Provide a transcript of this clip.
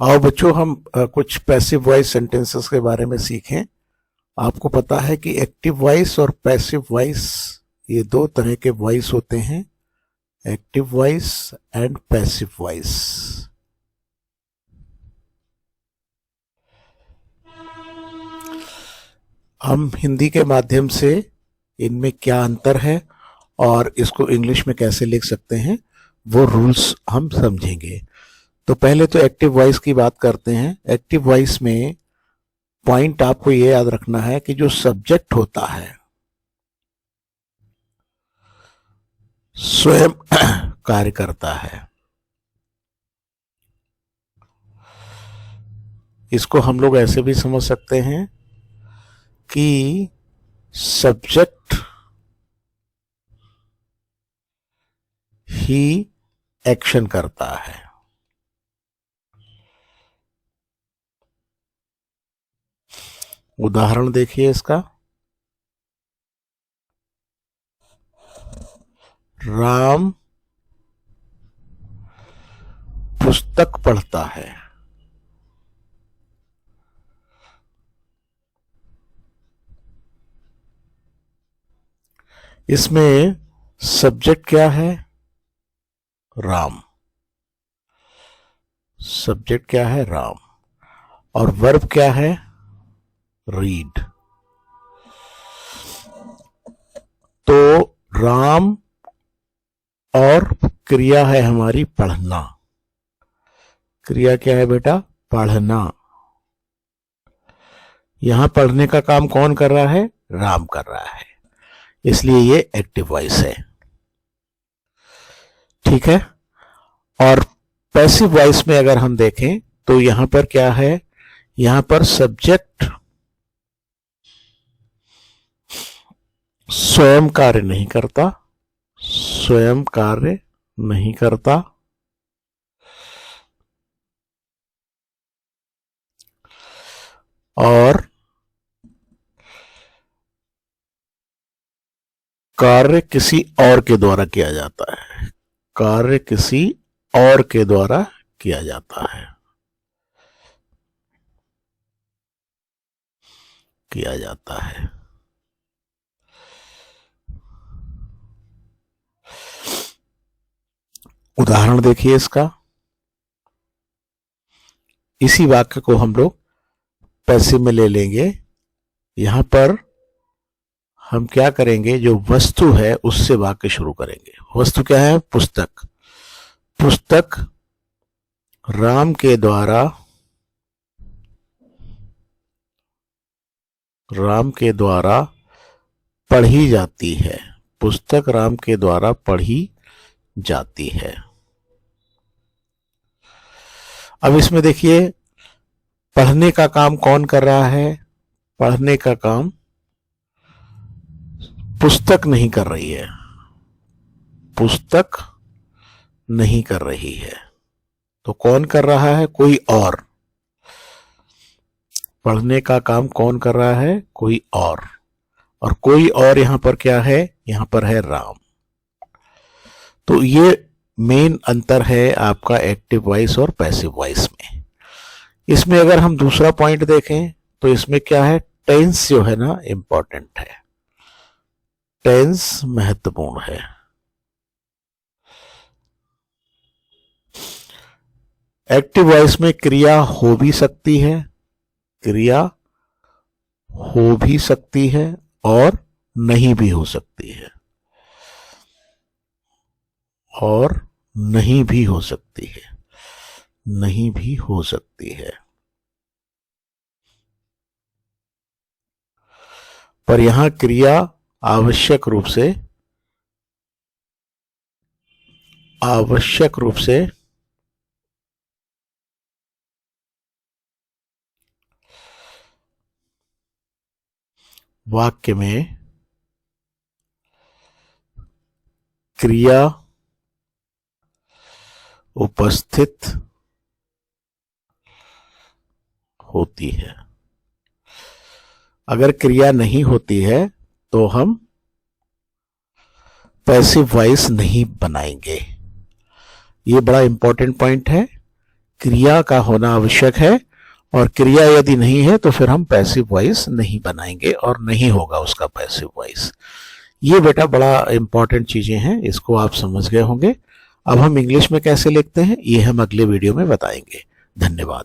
आओ बच्चों हम कुछ पैसिव वॉइस सेंटेंसेस के बारे में सीखें। आपको पता है कि एक्टिव वॉइस और पैसिव वॉइस ये दो तरह के वॉइस होते हैं, active voice and passive voice. हम हिंदी के माध्यम से इनमें क्या अंतर है और इसको इंग्लिश में कैसे लिख सकते हैं वो रूल्स हम समझेंगे। तो पहले तो एक्टिव वॉइस की बात करते हैं। एक्टिव वॉइस में पॉइंट आपको ये याद रखना है कि जो सब्जेक्ट होता है स्वयं कार्य करता है। इसको हम लोग ऐसे भी समझ सकते हैं कि सब्जेक्ट ही एक्शन करता है। उदाहरण देखिए इसका, राम पुस्तक पढ़ता है। इसमें सब्जेक्ट क्या है? राम। सब्जेक्ट क्या है? राम। और वर्ब क्या है? रीड। तो राम और क्रिया है हमारी पढ़ना। क्रिया क्या है बेटा? पढ़ना। यहां पढ़ने का काम कौन कर रहा है? राम कर रहा है, इसलिए ये एक्टिव वॉइस है। ठीक है। और पैसिव वॉइस में अगर हम देखें तो यहां पर क्या है? यहां पर सब्जेक्ट स्वयं कार्य नहीं करता, स्वयं कार्य नहीं करता, और कार्य किसी और के द्वारा किया जाता है। कार्य किसी और के द्वारा किया जाता है, किया जाता है। उदाहरण देखिए इसका। इसी वाक्य को हम लोग पैसिव में ले लेंगे। यहां पर हम क्या करेंगे? जो वस्तु है उससे वाक्य शुरू करेंगे। वस्तु क्या है? पुस्तक। पुस्तक राम के द्वारा, राम के द्वारा पढ़ी जाती है। पुस्तक राम के द्वारा पढ़ी जाती है। अब इसमें देखिए, पढ़ने का काम कौन कर रहा है? पढ़ने का काम पुस्तक नहीं कर रही है, पुस्तक नहीं कर रही है। तो कौन कर रहा है? कोई और। पढ़ने का काम कौन कर रहा है? कोई और कोई और यहां पर क्या है? यहां पर है राम। तो ये मेन अंतर है आपका एक्टिव वॉइस और पैसिव वॉइस में। इसमें अगर हम दूसरा पॉइंट देखें तो इसमें क्या है? टेंस जो है ना, इंपॉर्टेंट है। टेंस महत्वपूर्ण है। एक्टिव वॉइस में क्रिया हो भी सकती है, क्रिया हो भी सकती है और नहीं भी हो सकती है, और नहीं भी हो सकती है, नहीं भी हो सकती है। पर यहां क्रिया आवश्यक रूप से वाक्य में क्रिया उपस्थित होती है। अगर क्रिया नहीं होती है तो हम पैसिव वॉइस नहीं बनाएंगे। ये बड़ा इंपॉर्टेंट पॉइंट है क्रिया का होना आवश्यक है, और क्रिया यदि नहीं है तो फिर हम पैसिव वॉइस नहीं बनाएंगे और नहीं होगा उसका पैसिव वॉइस। ये बेटा बड़ा इंपॉर्टेंट चीजें हैं, इसको आप समझ गए होंगे। अब हम इंग्लिश में कैसे लिखते हैं ये हम अगले वीडियो में बताएंगे। धन्यवाद।